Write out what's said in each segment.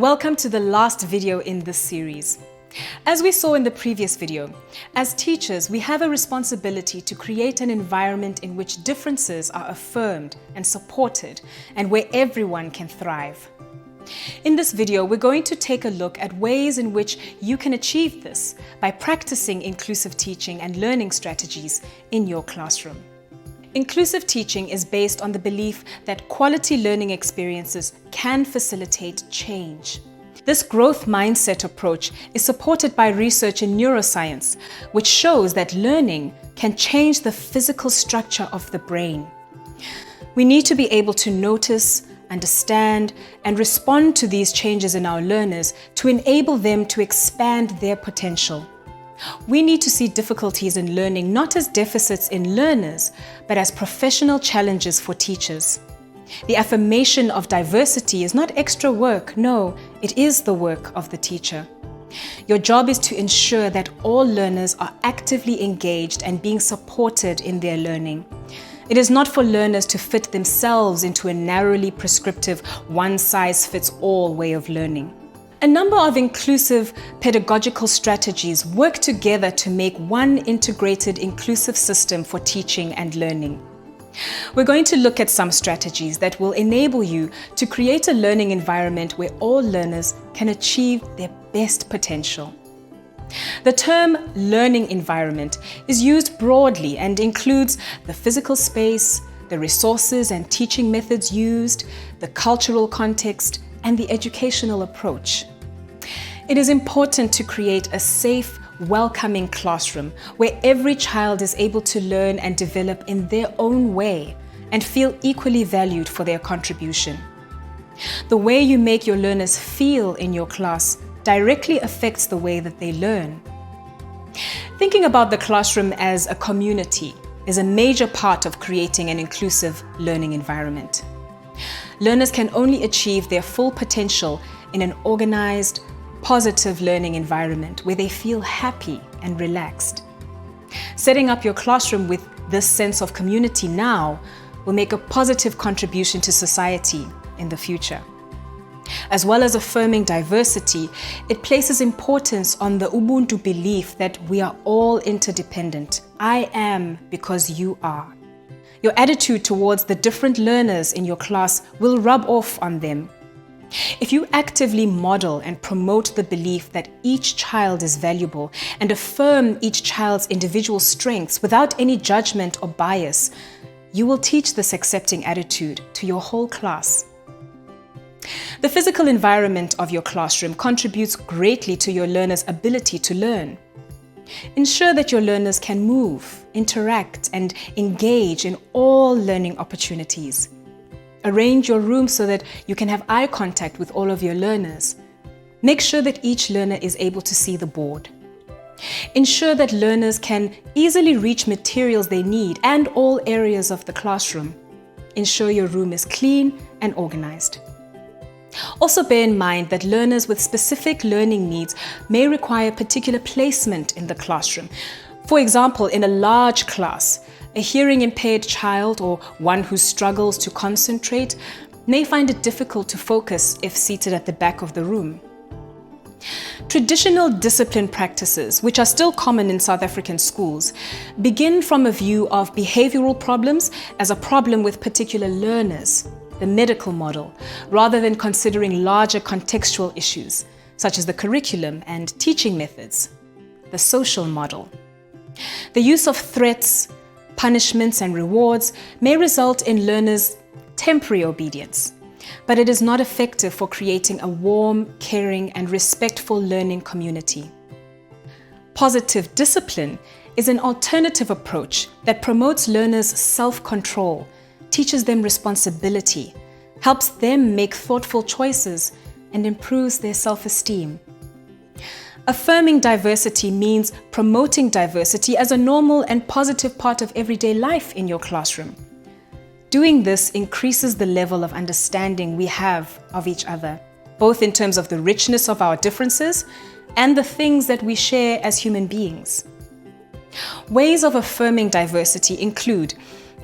Welcome to the last video in this series. As we saw in the previous video, as teachers, we have a responsibility to create an environment in which differences are affirmed and supported and where everyone can thrive. In this video, we're going to take a look at ways in which you can achieve this by practicing inclusive teaching and learning strategies in your classroom. Inclusive teaching is based on the belief that quality learning experiences can facilitate change. This growth mindset approach is supported by research in neuroscience, which shows that learning can change the physical structure of the brain. We need to be able to notice, understand, and respond to these changes in our learners to enable them to expand their potential. We need to see difficulties in learning not as deficits in learners, but as professional challenges for teachers. The affirmation of diversity is not extra work, no, it is the work of the teacher. Your job is to ensure that all learners are actively engaged and being supported in their learning. It is not for learners to fit themselves into a narrowly prescriptive, one-size-fits-all way of learning. A number of inclusive pedagogical strategies work together to make one integrated inclusive system for teaching and learning. We're going to look at some strategies that will enable you to create a learning environment where all learners can achieve their best potential. The term learning environment is used broadly and includes the physical space, the resources and teaching methods used, the cultural context, and the educational approach. It is important to create a safe, welcoming classroom where every child is able to learn and develop in their own way and feel equally valued for their contribution. The way you make your learners feel in your class directly affects the way that they learn. Thinking about the classroom as a community is a major part of creating an inclusive learning environment. Learners can only achieve their full potential in an organized, positive learning environment where they feel happy and relaxed. Setting up your classroom with this sense of community now will make a positive contribution to society in the future. As well as affirming diversity, it places importance on the Ubuntu belief that we are all interdependent. I am because you are. Your attitude towards the different learners in your class will rub off on them. If you actively model and promote the belief that each child is valuable and affirm each child's individual strengths without any judgment or bias, you will teach this accepting attitude to your whole class. The physical environment of your classroom contributes greatly to your learners' ability to learn. Ensure that your learners can move, interact, and engage in all learning opportunities. Arrange your room so that you can have eye contact with all of your learners. Make sure that each learner is able to see the board. Ensure that learners can easily reach materials they need and all areas of the classroom. Ensure your room is clean and organized. Also bear in mind that learners with specific learning needs may require particular placement in the classroom. For example, in a large class, a hearing-impaired child or one who struggles to concentrate may find it difficult to focus if seated at the back of the room. Traditional discipline practices, which are still common in South African schools, begin from a view of behavioral problems as a problem with particular learners, the medical model, rather than considering larger contextual issues, such as the curriculum and teaching methods, the social model. The use of threats, punishments, and rewards may result in learners' temporary obedience, but it is not effective for creating a warm, caring, and respectful learning community. Positive discipline is an alternative approach that promotes learners' self-control, teaches them responsibility, helps them make thoughtful choices, and improves their self-esteem. Affirming diversity means promoting diversity as a normal and positive part of everyday life in your classroom. Doing this increases the level of understanding we have of each other, both in terms of the richness of our differences and the things that we share as human beings. Ways of affirming diversity include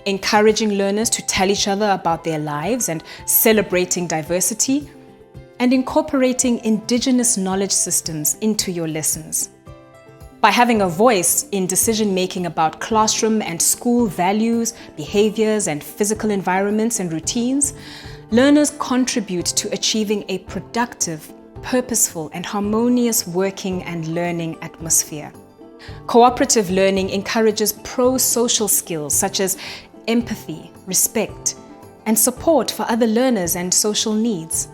encouraging learners to tell each other about their lives and celebrating diversity, and incorporating indigenous knowledge systems into your lessons. By having a voice in decision-making about classroom and school values, behaviors, and physical environments and routines, learners contribute to achieving a productive, purposeful, and harmonious working and learning atmosphere. Cooperative learning encourages pro-social skills such as empathy, respect, and support for other learners and social needs.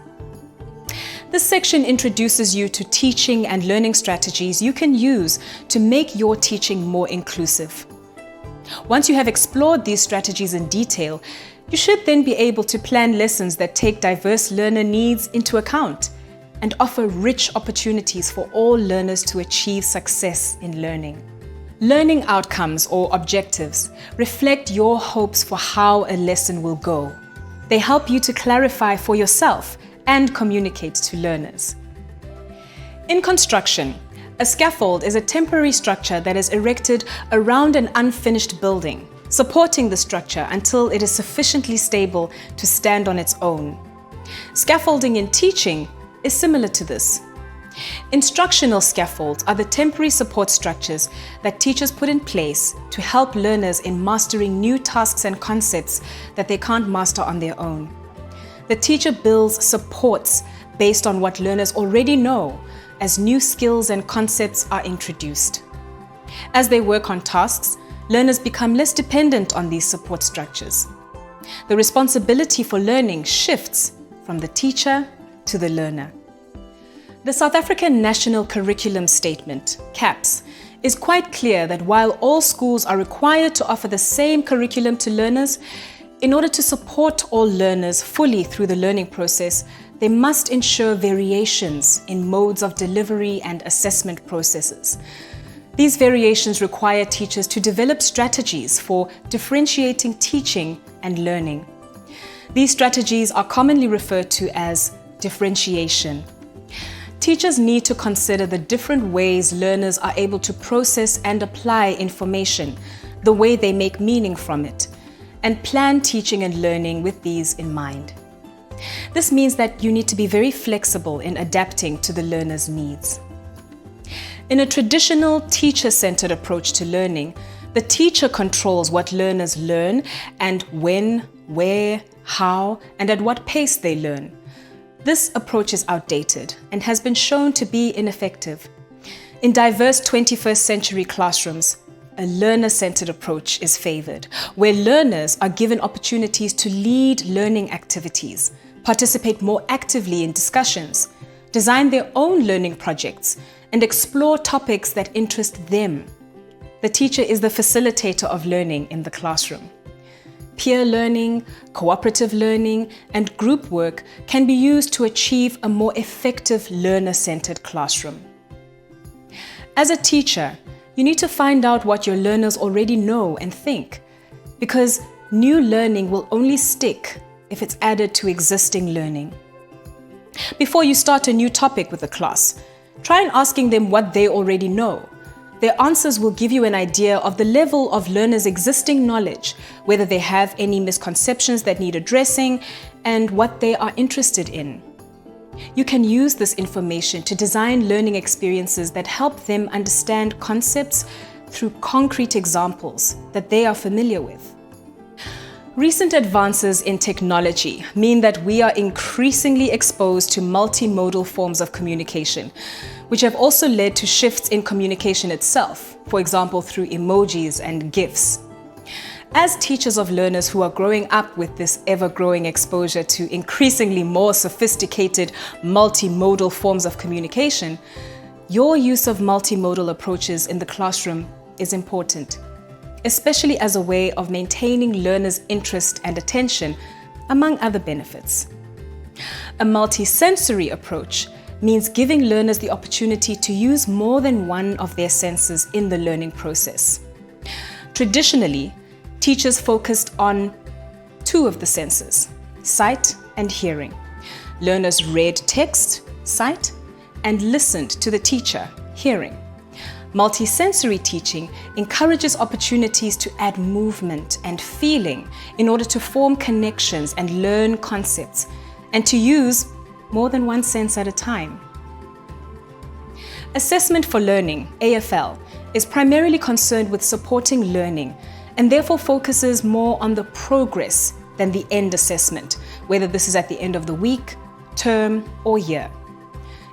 This section introduces you to teaching and learning strategies you can use to make your teaching more inclusive. Once you have explored these strategies in detail, you should then be able to plan lessons that take diverse learner needs into account and offer rich opportunities for all learners to achieve success in learning. Learning outcomes or objectives reflect your hopes for how a lesson will go. They help you to clarify for yourself and communicate to learners. In construction, a scaffold is a temporary structure that is erected around an unfinished building, supporting the structure until it is sufficiently stable to stand on its own. Scaffolding in teaching is similar to this. Instructional scaffolds are the temporary support structures that teachers put in place to help learners in mastering new tasks and concepts that they can't master on their own. The teacher builds supports based on what learners already know as new skills and concepts are introduced. As they work on tasks, learners become less dependent on these support structures. The responsibility for learning shifts from the teacher to the learner. The South African National Curriculum Statement, CAPS, is quite clear that while all schools are required to offer the same curriculum to learners, in order to support all learners fully through the learning process, they must ensure variations in modes of delivery and assessment processes. These variations require teachers to develop strategies for differentiating teaching and learning. These strategies are commonly referred to as differentiation. Teachers need to consider the different ways learners are able to process and apply information, the way they make meaning from it, and plan teaching and learning with these in mind. This means that you need to be very flexible in adapting to the learner's needs. In a traditional teacher-centered approach to learning, the teacher controls what learners learn and when, where, how, and at what pace they learn. This approach is outdated and has been shown to be ineffective. In diverse 21st century classrooms, a learner-centered approach is favored, where learners are given opportunities to lead learning activities, participate more actively in discussions, design their own learning projects, and explore topics that interest them. The teacher is the facilitator of learning in the classroom. Peer learning, cooperative learning, and group work can be used to achieve a more effective learner-centered classroom. As a teacher, you need to find out what your learners already know and think, because new learning will only stick if it's added to existing learning. Before you start a new topic with the class, try and asking them what they already know. Their answers will give you an idea of the level of learners' existing knowledge, whether they have any misconceptions that need addressing, and what they are interested in. You can use this information to design learning experiences that help them understand concepts through concrete examples that they are familiar with. Recent advances in technology mean that we are increasingly exposed to multimodal forms of communication, which have also led to shifts in communication itself, for example, through emojis and GIFs. As teachers of learners who are growing up with this ever-growing exposure to increasingly more sophisticated multimodal forms of communication, your use of multimodal approaches in the classroom is important, especially as a way of maintaining learners' interest and attention, among other benefits. A multisensory approach means giving learners the opportunity to use more than one of their senses in the learning process. Traditionally, teachers focused on two of the senses, sight and hearing. Learners read text, sight, and listened to the teacher, hearing. Multisensory teaching encourages opportunities to add movement and feeling in order to form connections and learn concepts, and to use more than 1 sense at a time. Assessment for Learning, AFL, is primarily concerned with supporting learning and therefore focuses more on the progress than the end assessment, whether this is at the end of the week, term, or year.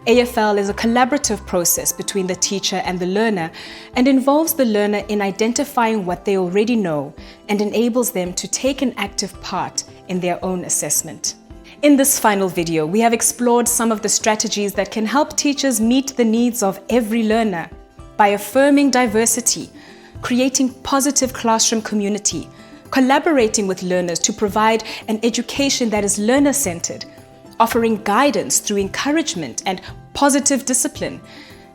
AFL is a collaborative process between the teacher and the learner and involves the learner in identifying what they already know and enables them to take an active part in their own assessment. In this final video, we have explored some of the strategies that can help teachers meet the needs of every learner by affirming diversity, creating positive classroom community, collaborating with learners to provide an education that is learner-centered, offering guidance through encouragement and positive discipline,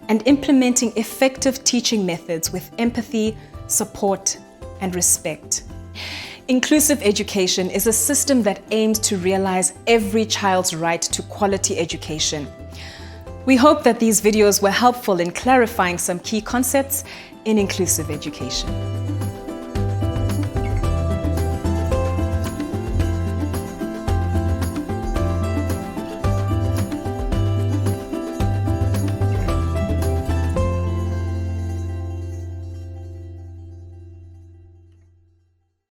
and implementing effective teaching methods with empathy, support, and respect. Inclusive education is a system that aims to realize every child's right to quality education. We hope that these videos were helpful in clarifying some key concepts in inclusive education.